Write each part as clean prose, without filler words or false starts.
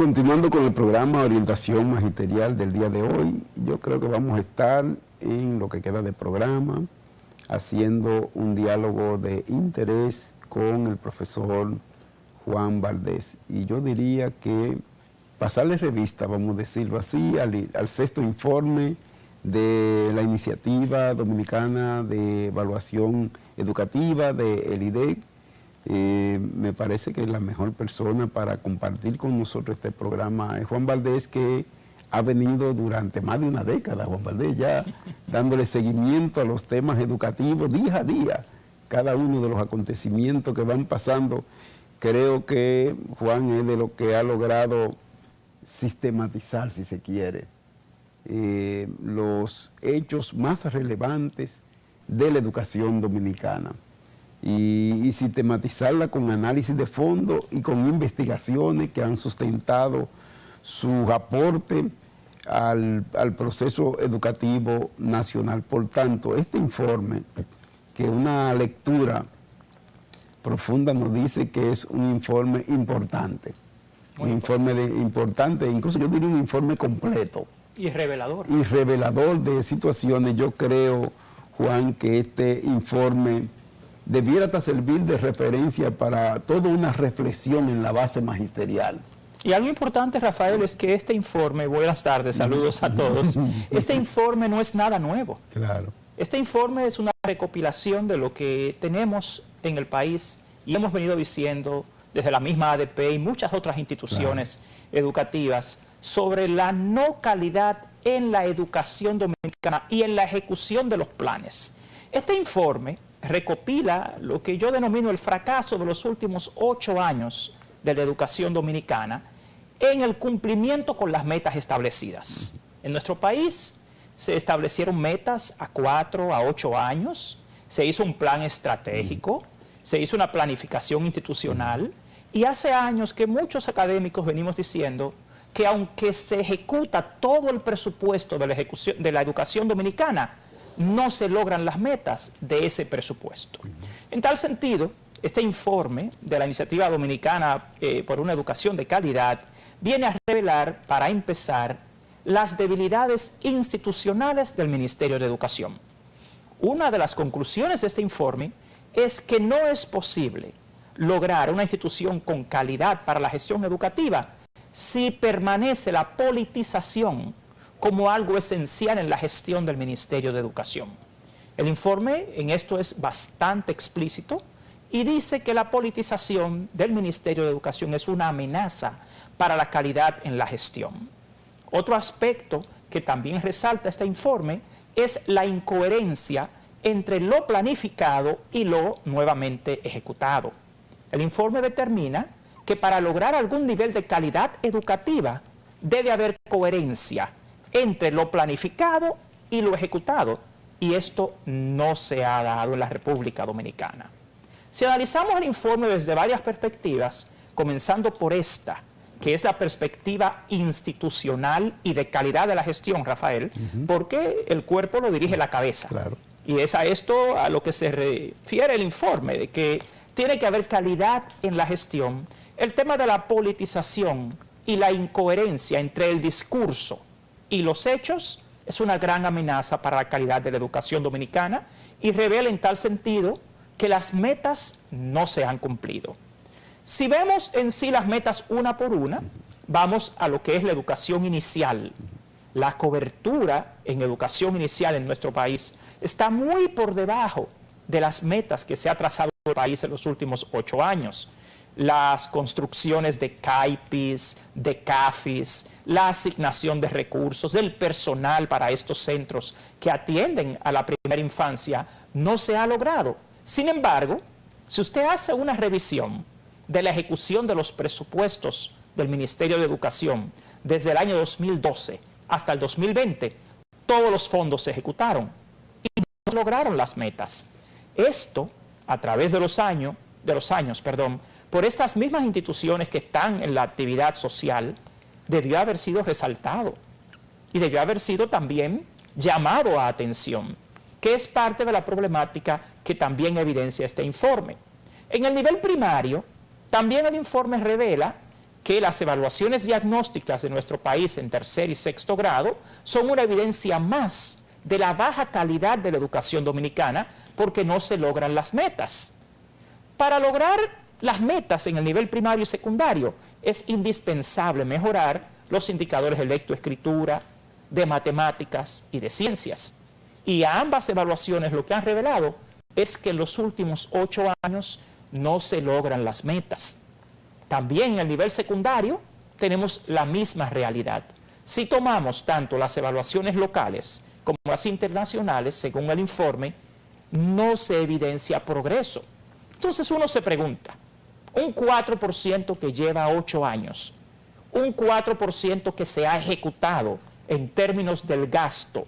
Continuando con el programa de orientación magisterial del día de hoy, yo creo que vamos a estar en lo que queda de programa, haciendo un diálogo de interés con el profesor Juan Valdés. Y yo diría que pasarle revista, vamos a decirlo así, al sexto informe de la Iniciativa Dominicana de Evaluación Educativa de el IDEC. Me parece que la mejor persona para compartir con nosotros este programa es Juan Valdés, que ha venido durante más de una década, Juan Valdés, ya dándole seguimiento a los temas educativos día a día, cada uno de los acontecimientos que van pasando. Creo que Juan es de lo que ha logrado sistematizar, si se quiere, los hechos más relevantes de la educación dominicana. Y sistematizarla con análisis de fondo y con investigaciones que han sustentado su aporte al proceso educativo nacional. Por tanto, este informe, que una lectura profunda nos dice que es un informe importante, importante, incluso yo diría un informe completo. Y revelador. Y revelador de situaciones. Yo creo, Juan, que este informe debiera hasta servir de referencia para toda una reflexión en la base magisterial. Y algo importante, Rafael, es que este informe, buenas tardes, saludos a todos, este informe no es nada nuevo. Claro. Este informe es una recopilación de lo que tenemos en el país y hemos venido diciendo desde la misma ADP y muchas otras instituciones educativas sobre la no calidad en la educación dominicana y en la ejecución de los planes. Este informe recopila lo que yo denomino el fracaso de los últimos 8 años de la educación dominicana en el cumplimiento con las metas establecidas. En nuestro país se establecieron metas a 4 a 8 años, se hizo un plan estratégico, se hizo una planificación institucional y hace años que muchos académicos venimos diciendo que aunque se ejecuta todo el presupuesto de la educación dominicana, no se logran las metas de ese presupuesto. En tal sentido, este informe de la Iniciativa Dominicana por una Educación de Calidad viene a revelar, para empezar, las debilidades institucionales del Ministerio de Educación. Una de las conclusiones de este informe es que no es posible lograr una institución con calidad para la gestión educativa si permanece la politización como algo esencial en la gestión del Ministerio de Educación. El informe en esto es bastante explícito y dice que la politización del Ministerio de Educación es una amenaza para la calidad en la gestión. Otro aspecto que también resalta este informe es la incoherencia entre lo planificado y lo nuevamente ejecutado. El informe determina que para lograr algún nivel de calidad educativa debe haber coherencia entre lo planificado y lo ejecutado, y esto no se ha dado en la República Dominicana. Si analizamos el informe desde varias perspectivas, comenzando por esta, que es la perspectiva institucional y de calidad de la gestión, Rafael, porque el cuerpo lo dirige la cabeza. Claro. Y es a esto a lo que se refiere el informe, de que tiene que haber calidad en la gestión. El tema de la politización y la incoherencia entre el discurso y los hechos es una gran amenaza para la calidad de la educación dominicana y revela en tal sentido que las metas no se han cumplido. Si vemos en sí las metas una por una, vamos a lo que es la educación inicial. La cobertura en educación inicial en nuestro país está muy por debajo de las metas que se ha trazado el país en los últimos 8 años. Las construcciones de CAIPIS, de CAFIS, la asignación de recursos, del personal para estos centros que atienden a la primera infancia, no se ha logrado. Sin embargo, si usted hace una revisión de la ejecución de los presupuestos del Ministerio de Educación desde el año 2012 hasta el 2020, todos los fondos se ejecutaron y no lograron las metas. Esto, a través de los años, por estas mismas instituciones que están en la actividad social, debió haber sido resaltado y debió haber sido también llamado a atención, que es parte de la problemática que también evidencia este informe. En el nivel primario, también el informe revela que las evaluaciones diagnósticas de nuestro país en tercer y sexto grado son una evidencia más de la baja calidad de la educación dominicana porque no se logran las metas. Para lograr las metas en el nivel primario y secundario es indispensable mejorar los indicadores de lectoescritura, de matemáticas y de ciencias. Y a ambas evaluaciones lo que han revelado es que en los últimos 8 años no se logran las metas. También en el nivel secundario tenemos la misma realidad. Si tomamos tanto las evaluaciones locales como las internacionales, según el informe, no se evidencia progreso. Entonces uno se pregunta, un 4% que lleva 8 años, un 4% que se ha ejecutado en términos del gasto,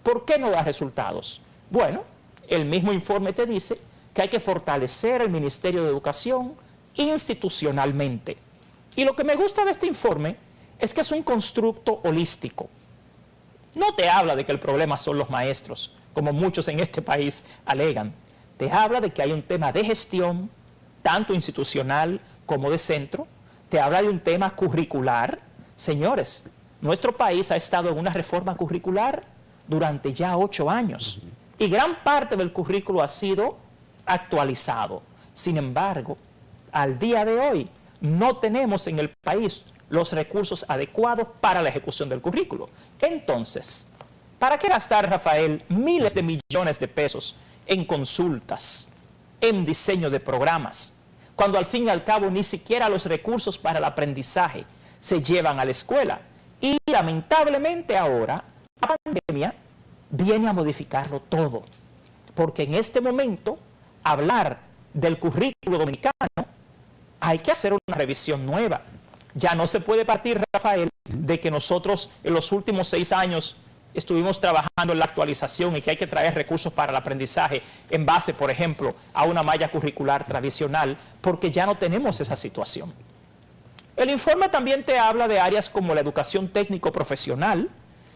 ¿por qué no da resultados? Bueno, el mismo informe te dice que hay que fortalecer el Ministerio de Educación institucionalmente. Y lo que me gusta de este informe es que es un constructo holístico. No te habla de que el problema son los maestros, como muchos en este país alegan. Te habla de que hay un tema de gestión, tanto institucional como de centro. Te habla de un tema curricular. Señores, nuestro país ha estado en una reforma curricular durante ya 8 años. Y gran parte del currículo ha sido actualizado. Sin embargo, al día de hoy no tenemos en el país los recursos adecuados para la ejecución del currículo. Entonces, ¿para qué gastar, Rafael, miles de millones de pesos en consultas, en diseño de programas, cuando al fin y al cabo ni siquiera los recursos para el aprendizaje se llevan a la escuela? Y lamentablemente ahora la pandemia viene a modificarlo todo, porque en este momento hablar del currículo dominicano hay que hacer una revisión nueva. Ya no se puede partir, Rafael, de que nosotros en los últimos 6 años estuvimos trabajando en la actualización y que hay que traer recursos para el aprendizaje en base, por ejemplo, a una malla curricular tradicional, porque ya no tenemos esa situación. El informe también te habla de áreas como la educación técnico-profesional,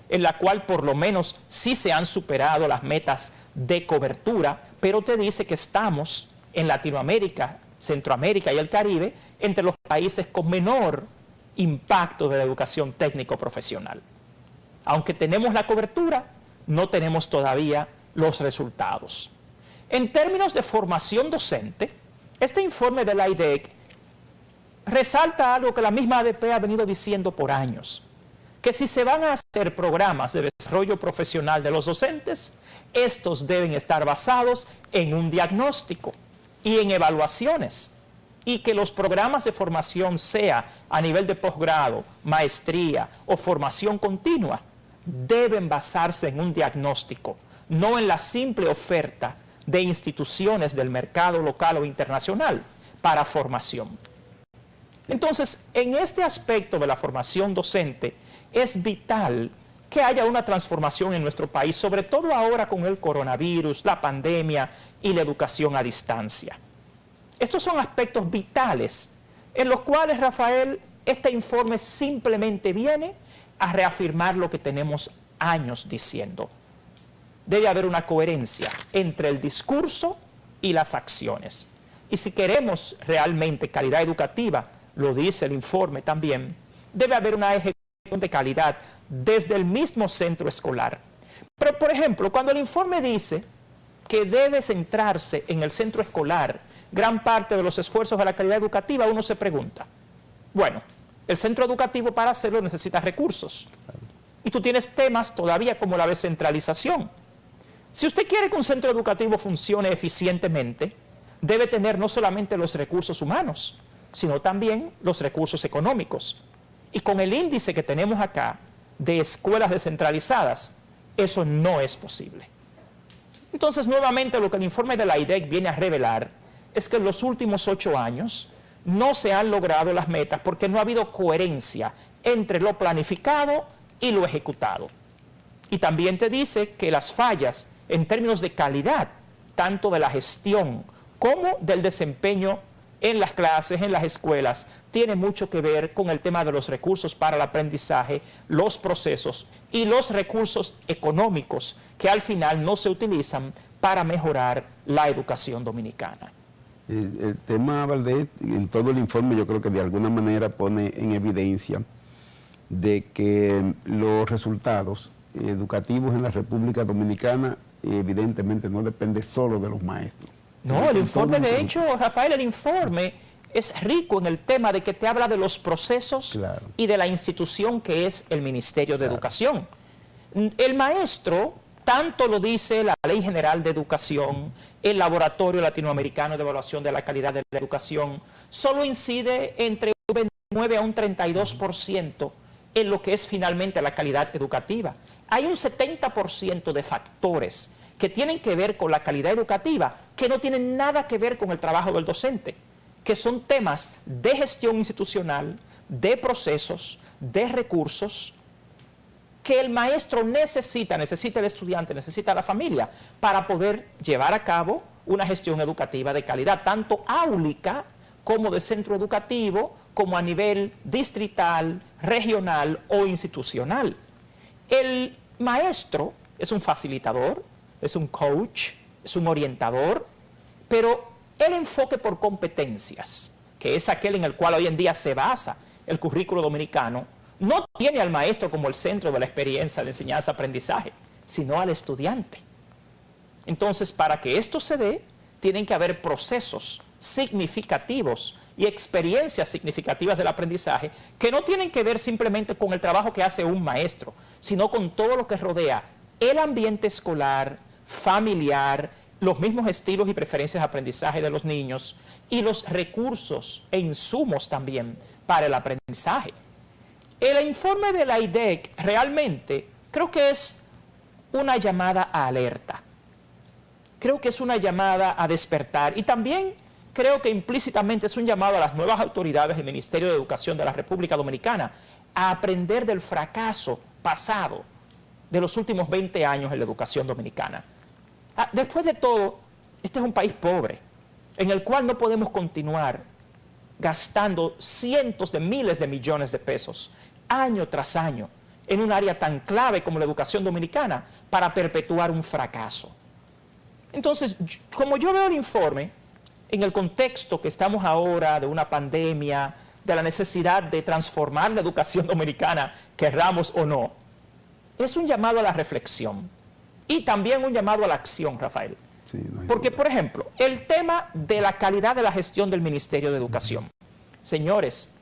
en la cual por lo menos sí se han superado las metas de cobertura, pero te dice que estamos en Latinoamérica, Centroamérica y el Caribe entre los países con menor impacto de la educación técnico-profesional. Aunque tenemos la cobertura, no tenemos todavía los resultados. En términos de formación docente, este informe de la IDEC resalta algo que la misma ADP ha venido diciendo por años, que si se van a hacer programas de desarrollo profesional de los docentes, estos deben estar basados en un diagnóstico y en evaluaciones, y que los programas de formación, sea a nivel de posgrado, maestría o formación continua, deben basarse en un diagnóstico, no en la simple oferta de instituciones del mercado local o internacional para formación. Entonces, en este aspecto de la formación docente, es vital que haya una transformación en nuestro país, sobre todo ahora con el coronavirus, la pandemia y la educación a distancia. Estos son aspectos vitales en los cuales, Rafael, este informe simplemente viene a reafirmar lo que tenemos años diciendo. Debe haber una coherencia entre el discurso y las acciones. Y si queremos realmente calidad educativa, lo dice el informe también, debe haber una ejecución de calidad desde el mismo centro escolar. Pero, por ejemplo, cuando el informe dice que debe centrarse en el centro escolar gran parte de los esfuerzos de la calidad educativa, uno se pregunta, bueno, el centro educativo para hacerlo necesita recursos. Y tú tienes temas todavía como la descentralización. Si usted quiere que un centro educativo funcione eficientemente, debe tener no solamente los recursos humanos, sino también los recursos económicos. Y con el índice que tenemos acá de escuelas descentralizadas, eso no es posible. Entonces, nuevamente, lo que el informe de la IDEC viene a revelar es que en los últimos 8 años no se han logrado las metas porque no ha habido coherencia entre lo planificado y lo ejecutado. Y también te dice que las fallas en términos de calidad, tanto de la gestión como del desempeño en las clases, en las escuelas, tiene mucho que ver con el tema de los recursos para el aprendizaje, los procesos y los recursos económicos que al final no se utilizan para mejorar la educación dominicana. El tema, Valdés, en todo el informe yo creo que de alguna manera pone en evidencia de que los resultados educativos en la República Dominicana evidentemente no dependen solo de los maestros. No, el informe, de hecho, Rafael, el informe es rico en el tema de que te habla de los procesos y de la institución que es el Ministerio de Educación. El maestro, tanto lo dice la Ley General de Educación, el Laboratorio Latinoamericano de Evaluación de la Calidad de la Educación, solo incide entre un 29 a un 32% en lo que es finalmente la calidad educativa. Hay un 70% de factores que tienen que ver con la calidad educativa, que no tienen nada que ver con el trabajo del docente, que son temas de gestión institucional, de procesos, de recursos, que el maestro necesita el estudiante, necesita la familia, para poder llevar a cabo una gestión educativa de calidad, tanto áulica como de centro educativo, como a nivel distrital, regional o institucional. El maestro es un facilitador, es un coach, es un orientador, pero el enfoque por competencias, que es aquel en el cual hoy en día se basa el currículo dominicano, no tiene al maestro como el centro de la experiencia de enseñanza-aprendizaje, sino al estudiante. Entonces, para que esto se dé, tienen que haber procesos significativos y experiencias significativas del aprendizaje que no tienen que ver simplemente con el trabajo que hace un maestro, sino con todo lo que rodea el ambiente escolar, familiar, los mismos estilos y preferencias de aprendizaje de los niños y los recursos e insumos también para el aprendizaje. El informe de la IDEC realmente creo que es una llamada a alerta. Creo que es una llamada a despertar y también creo que implícitamente es un llamado a las nuevas autoridades del Ministerio de Educación de la República Dominicana a aprender del fracaso pasado de los últimos 20 años en la educación dominicana. Después de todo, este es un país pobre, en el cual no podemos continuar gastando cientos de miles de millones de pesos, año tras año, en un área tan clave como la educación dominicana, para perpetuar un fracaso. Entonces, como yo veo el informe, en el contexto que estamos ahora de una pandemia, de la necesidad de transformar la educación dominicana, querramos o no, es un llamado a la reflexión y también un llamado a la acción, Rafael. Sí, no porque, por ejemplo, el tema de la calidad de la gestión del Ministerio de Educación. Señores,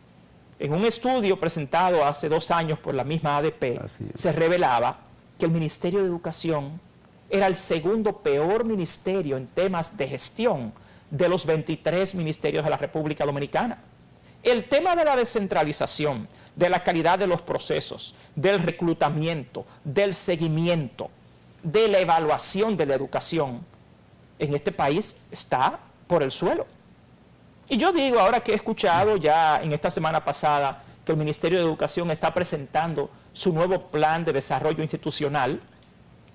en un estudio presentado hace 2 años por la misma ADP, se revelaba que el Ministerio de Educación era el segundo peor ministerio en temas de gestión de los 23 ministerios de la República Dominicana. El tema de la descentralización, de la calidad de los procesos, del reclutamiento, del seguimiento, de la evaluación de la educación, en este país está por el suelo. Y yo digo, ahora que he escuchado ya en esta semana pasada que el Ministerio de Educación está presentando su nuevo plan de desarrollo institucional,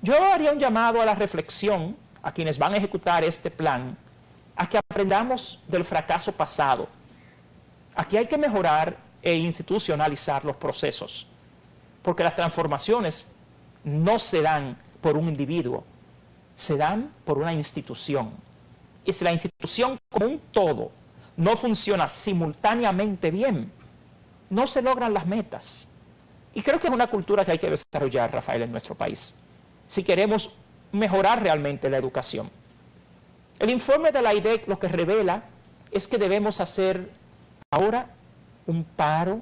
yo haría un llamado a la reflexión a quienes van a ejecutar este plan, a que aprendamos del fracaso pasado. Aquí hay que mejorar e institucionalizar los procesos, porque las transformaciones no se dan por un individuo, se dan por una institución. Y si la institución como un todo no funciona simultáneamente bien, no se logran las metas. Y creo que es una cultura que hay que desarrollar, Rafael, en nuestro país, si queremos mejorar realmente la educación. El informe de la IDEC lo que revela es que debemos hacer ahora un paro,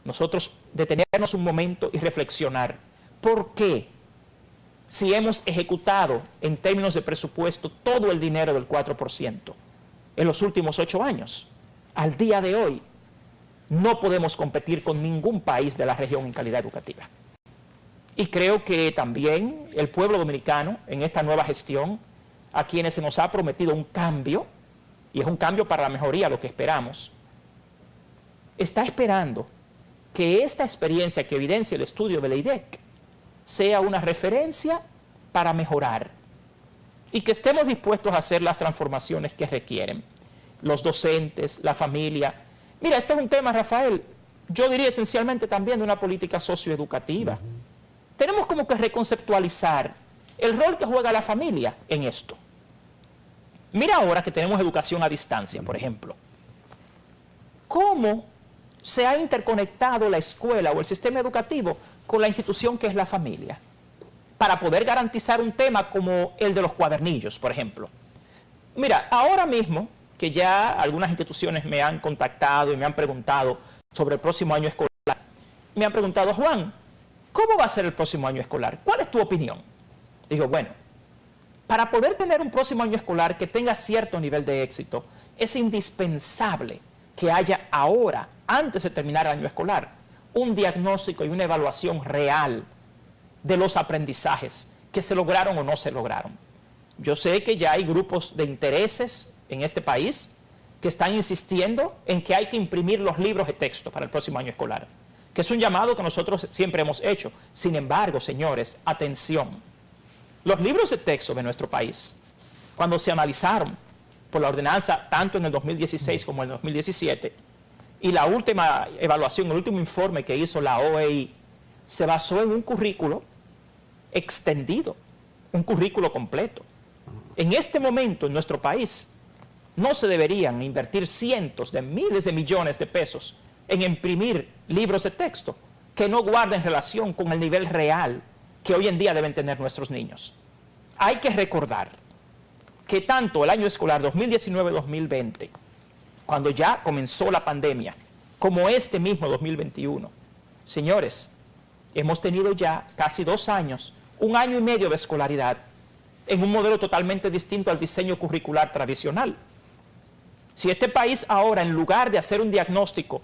nosotros detenernos un momento y reflexionar. ¿Por qué? Si hemos ejecutado en términos de presupuesto todo el dinero del 4% en los últimos 8 años, al día de hoy no podemos competir con ningún país de la región en calidad educativa. Y creo que también el pueblo dominicano en esta nueva gestión, a quienes se nos ha prometido un cambio, y es un cambio para la mejoría lo que esperamos, está esperando que esta experiencia que evidencia el estudio de la IDEC sea una referencia para mejorar y que estemos dispuestos a hacer las transformaciones que requieren los docentes, la familia. Mira, esto es un tema, Rafael, yo diría esencialmente también de una política socioeducativa. Tenemos como que reconceptualizar el rol que juega la familia en esto. Mira ahora que tenemos educación a distancia, por ejemplo. ¿Cómo se ha interconectado la escuela o el sistema educativo con la institución que es la familia? Para poder garantizar un tema como el de los cuadernillos, por ejemplo. Mira, ahora mismo que ya algunas instituciones me han contactado y me han preguntado sobre el próximo año escolar, me han preguntado, Juan, ¿cómo va a ser el próximo año escolar? ¿Cuál es tu opinión? Digo, bueno, para poder tener un próximo año escolar que tenga cierto nivel de éxito, es indispensable que haya ahora, antes de terminar el año escolar, un diagnóstico y una evaluación real de los aprendizajes que se lograron o no se lograron. Yo sé que ya hay grupos de intereses en este país que están insistiendo en que hay que imprimir los libros de texto para el próximo año escolar, que es un llamado que nosotros siempre hemos hecho. Sin embargo, señores, atención, los libros de texto de nuestro país, cuando se analizaron por la ordenanza tanto en el 2016 como en el 2017, y la última evaluación, el último informe que hizo la OEI, se basó en un currículo extendido, un currículo completo. En este momento en nuestro país no se deberían invertir cientos de miles de millones de pesos en imprimir libros de texto que no guarden relación con el nivel real que hoy en día deben tener nuestros niños. Hay que recordar que tanto el año escolar 2019-2020, cuando ya comenzó la pandemia, como este mismo 2021, señores, hemos tenido ya casi 2 años, 1 año y medio de escolaridad en un modelo totalmente distinto al diseño curricular tradicional. Si este país ahora, en lugar de hacer un diagnóstico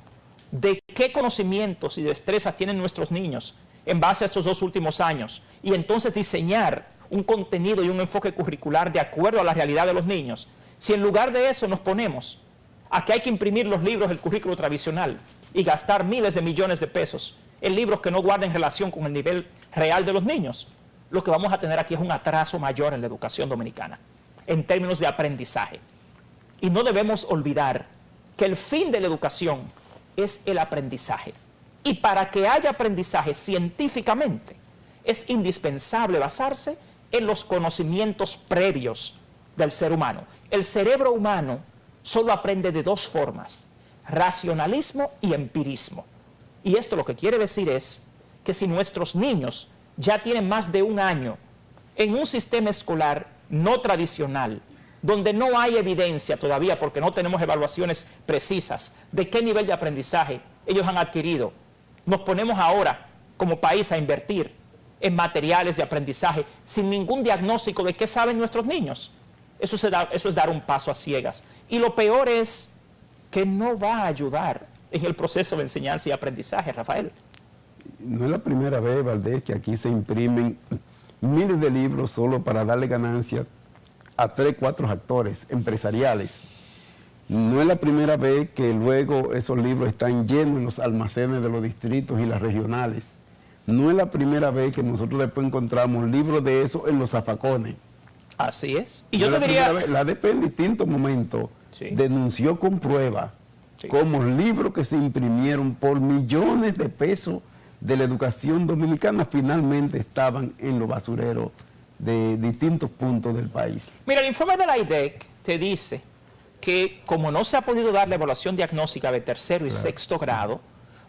de qué conocimientos y destrezas tienen nuestros niños en base a estos 2 últimos años, y entonces diseñar un contenido y un enfoque curricular de acuerdo a la realidad de los niños, si en lugar de eso nos ponemos a que hay que imprimir los libros del currículo tradicional y gastar miles de millones de pesos en libros que no guarden relación con el nivel real de los niños, lo que vamos a tener aquí es un atraso mayor en la educación dominicana, en términos de aprendizaje. Y no debemos olvidar que el fin de la educación es el aprendizaje. Y para que haya aprendizaje científicamente, es indispensable basarse en los conocimientos previos del ser humano. El cerebro humano solo aprende de 2 formas, racionalismo y empirismo. Y esto lo que quiere decir es que si nuestros niños ya tienen más de 1 año en un sistema escolar no tradicional, donde no hay evidencia todavía, porque no tenemos evaluaciones precisas de qué nivel de aprendizaje ellos han adquirido, nos ponemos ahora como país a invertir en materiales de aprendizaje sin ningún diagnóstico de qué saben nuestros niños. Eso es dar un paso a ciegas. Y lo peor es que no va a ayudar en el proceso de enseñanza y aprendizaje, Rafael. No es la primera vez, Valdés, que aquí se imprimen miles de libros solo para darle ganancia a 3, 4 actores empresariales. No es la primera vez que luego esos libros están llenos en los almacenes de los distritos y las regionales. No es la primera vez que nosotros después encontramos libros de eso en los zafacones. Así es. Y yo te diría... La ADP en distintos momentos denunció con prueba como libros que se imprimieron por millones de pesos de la educación dominicana finalmente estaban en los basureros de distintos puntos del país. Mira, el informe de la IDEC te dice que como no se ha podido dar la evaluación diagnóstica de 3º y 6º grado,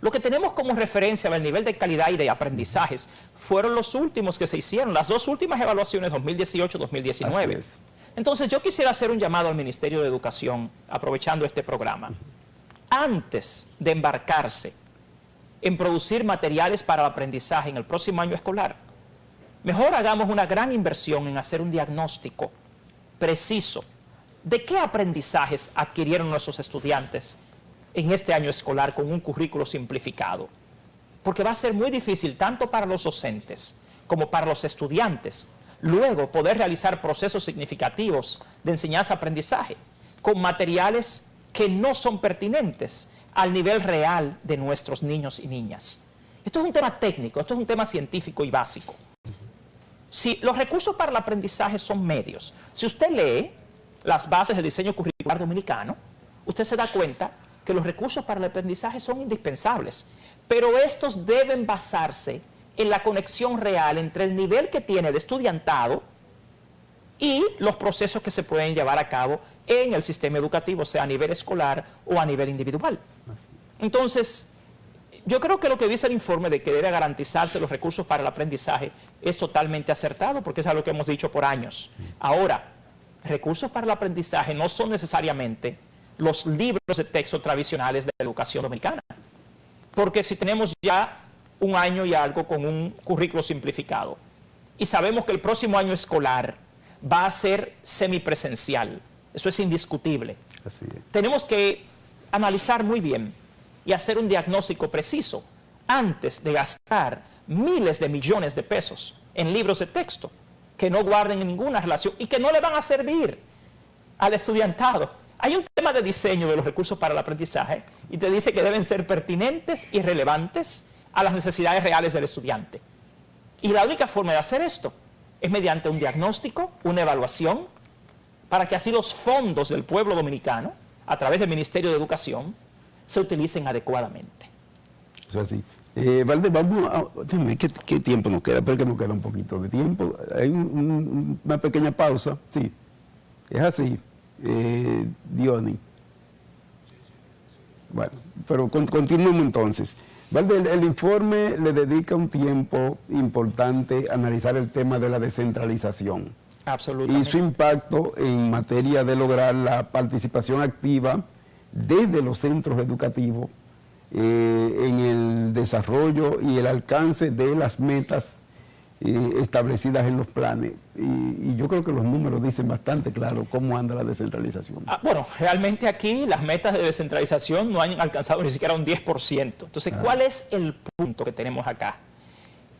lo que tenemos como referencia del nivel de calidad y de aprendizajes fueron los últimos que se hicieron, las 2 últimas evaluaciones, 2018-2019. Entonces yo quisiera hacer un llamado al Ministerio de Educación, aprovechando este programa. Antes de embarcarse en producir materiales para el aprendizaje en el próximo año escolar, mejor hagamos una gran inversión en hacer un diagnóstico preciso de qué aprendizajes adquirieron nuestros estudiantes en este año escolar con un currículo simplificado. Porque va a ser muy difícil tanto para los docentes como para los estudiantes luego poder realizar procesos significativos de enseñanza-aprendizaje con materiales que no son pertinentes al nivel real de nuestros niños y niñas. Esto es un tema técnico, esto es un tema científico y básico. Si los recursos para el aprendizaje son medios, si usted lee las bases del diseño curricular dominicano, usted se da cuenta que los recursos para el aprendizaje son indispensables, pero estos deben basarse en la conexión real entre el nivel que tiene de estudiantado y los procesos que se pueden llevar a cabo en el sistema educativo, sea a nivel escolar o a nivel individual. Entonces, yo creo que lo que dice el informe de que debe garantizarse los recursos para el aprendizaje es totalmente acertado, porque es algo que hemos dicho por años. Ahora, recursos para el aprendizaje no son necesariamente los libros de texto tradicionales de la educación dominicana, porque si tenemos ya un año y algo con un currículo simplificado y sabemos que el próximo año escolar va a ser semipresencial, eso es indiscutible. Así es. Tenemos que analizar muy bien y hacer un diagnóstico preciso antes de gastar miles de millones de pesos en libros de texto que no guarden ninguna relación y que no le van a servir al estudiantado. Hay un tema de diseño de los recursos para el aprendizaje y te dice que deben ser pertinentes y relevantes a las necesidades reales del estudiante. Y la única forma de hacer esto es mediante un diagnóstico, una evaluación, para que así los fondos del pueblo dominicano, a través del Ministerio de Educación, se utilicen adecuadamente. O sea, sí. Valde, vamos a... Déjame, ¿qué tiempo nos queda? Porque nos queda un poquito de tiempo. Hay una pequeña pausa. Sí, es así. Diony. Bueno, pero continuemos entonces. Valde, el informe le dedica un tiempo importante a analizar el tema de la descentralización. Absolutamente. Y su impacto en materia de lograr la participación activa desde los centros educativos en el desarrollo y el alcance de las metas establecidas en los planes. Y yo creo que los números dicen bastante claro cómo anda la descentralización. Bueno, realmente aquí las metas de descentralización no han alcanzado ni siquiera un 10%. Entonces, ¿cuál es el punto que tenemos acá?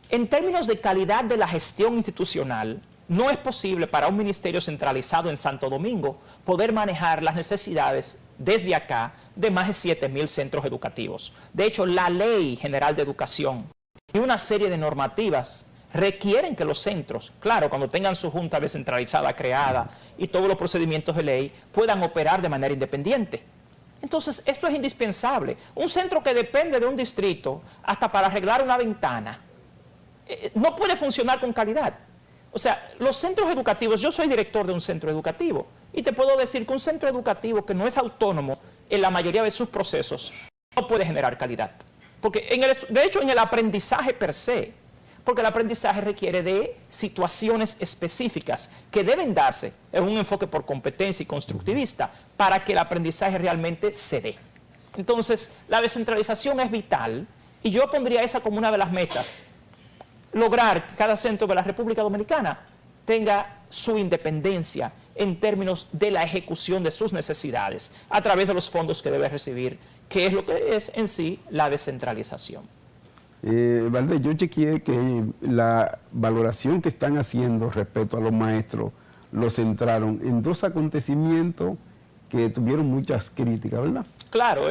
En términos de calidad de la gestión institucional, no es posible para un ministerio centralizado en Santo Domingo poder manejar las necesidades desde acá de más de 7.000 centros educativos. De hecho, la Ley General de Educación y una serie de normativas requieren que los centros, claro, cuando tengan su junta descentralizada creada y todos los procedimientos de ley, puedan operar de manera independiente. Entonces, esto es indispensable. Un centro que depende de un distrito hasta para arreglar una ventana no puede funcionar con calidad. O sea, los centros educativos, yo soy director de un centro educativo y te puedo decir que un centro educativo que no es autónomo en la mayoría de sus procesos no puede generar calidad. Porque de hecho en el aprendizaje per se, porque el aprendizaje requiere de situaciones específicas que deben darse en un enfoque por competencia y constructivista para que el aprendizaje realmente se dé. Entonces, la descentralización es vital y yo pondría esa como una de las metas. Lograr que cada centro de la República Dominicana tenga su independencia en términos de la ejecución de sus necesidades a través de los fondos que debe recibir, que es lo que es en sí la descentralización. Valde, yo chequeé que la valoración que están haciendo respecto a los maestros lo centraron en dos acontecimientos que tuvieron muchas críticas, ¿verdad? Claro.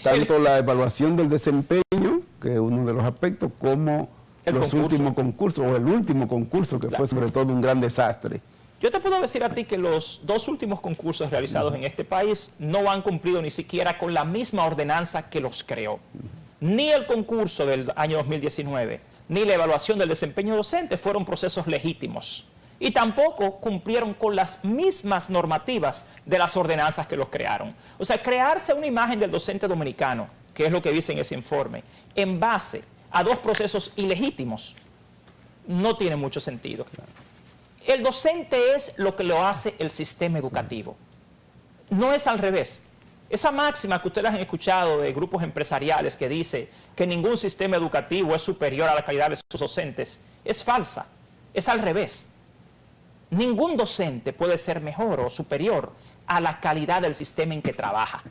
Tanto la evaluación del desempeño, que es uno de los aspectos, como los últimos concursos, o el último concurso, que fue sobre todo un gran desastre. Yo te puedo decir a ti que los dos últimos concursos realizados en este país no han cumplido ni siquiera con la misma ordenanza que los creó. Ni el concurso del año 2019, ni la evaluación del desempeño docente fueron procesos legítimos. Y tampoco cumplieron con las mismas normativas de las ordenanzas que los crearon. O sea, crearse una imagen del docente dominicano, que es lo que dice en ese informe, en base a dos procesos ilegítimos, no tiene mucho sentido. El docente es lo que lo hace el sistema educativo. No es al revés. Esa máxima que ustedes han escuchado de grupos empresariales que dice que ningún sistema educativo es superior a la calidad de sus docentes, es falsa. Es al revés. Ningún docente puede ser mejor o superior a la calidad del sistema en que trabaja.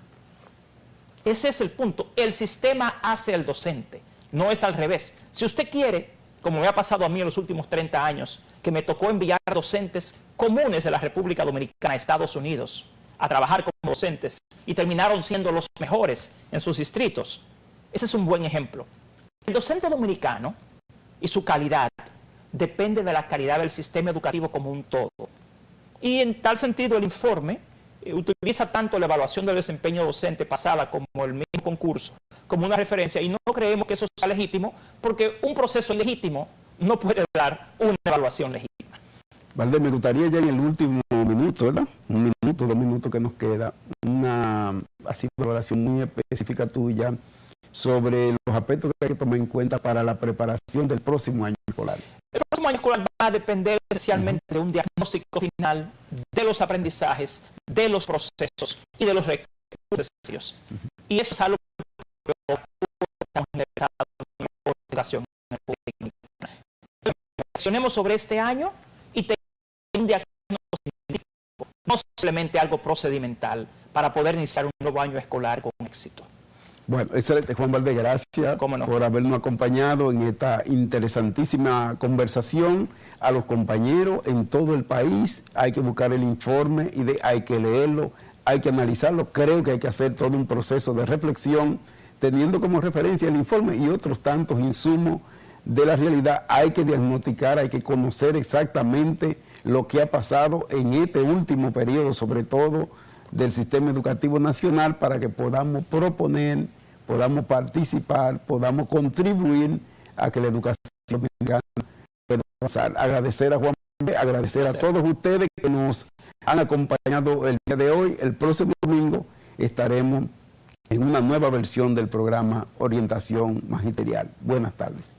Ese es el punto. El sistema hace al docente, no es al revés. Si usted quiere, como me ha pasado a mí en los últimos 30 años, que me tocó enviar docentes comunes de la República Dominicana a Estados Unidos a trabajar como docentes y terminaron siendo los mejores en sus distritos. Ese es un buen ejemplo. El docente dominicano y su calidad depende de la calidad del sistema educativo como un todo. Y en tal sentido el informe utiliza tanto la evaluación del desempeño docente pasada como el mismo concurso como una referencia, y no creemos que eso sea legítimo, porque un proceso legítimo no puede dar una evaluación legítima. Valdés, me gustaría ya en el último minuto, ¿verdad? 1 minuto, 2 minutos que nos queda, una así valoración muy específica tuya sobre los aspectos que hay que tomar en cuenta para la preparación del próximo año escolar. El próximo año escolar va a depender esencialmente de un diagnóstico final de los aprendizajes, de los procesos y de los recursos. Y eso es algo que estamos interesados en la educación pública. Reflexionemos sobre este año y tengamos un diagnóstico científico, no simplemente algo procedimental, para poder iniciar un nuevo año escolar con éxito. Bueno, excelente, Juan Valdés, gracias por habernos acompañado en esta interesantísima conversación. A los compañeros en todo el país hay que buscar el informe y hay que leerlo, hay que analizarlo. Creo que hay que hacer todo un proceso de reflexión, teniendo como referencia el informe y otros tantos insumos de la realidad. Hay que diagnosticar, hay que conocer exactamente lo que ha pasado en este último periodo, sobre todo del sistema educativo nacional, para que podamos proponer, podamos participar, podamos contribuir a que la educación dominicana pueda avanzar. Agradecer a Juan, agradecer a todos ustedes que nos han acompañado el día de hoy. El próximo domingo estaremos en una nueva versión del programa Orientación Magisterial. Buenas tardes.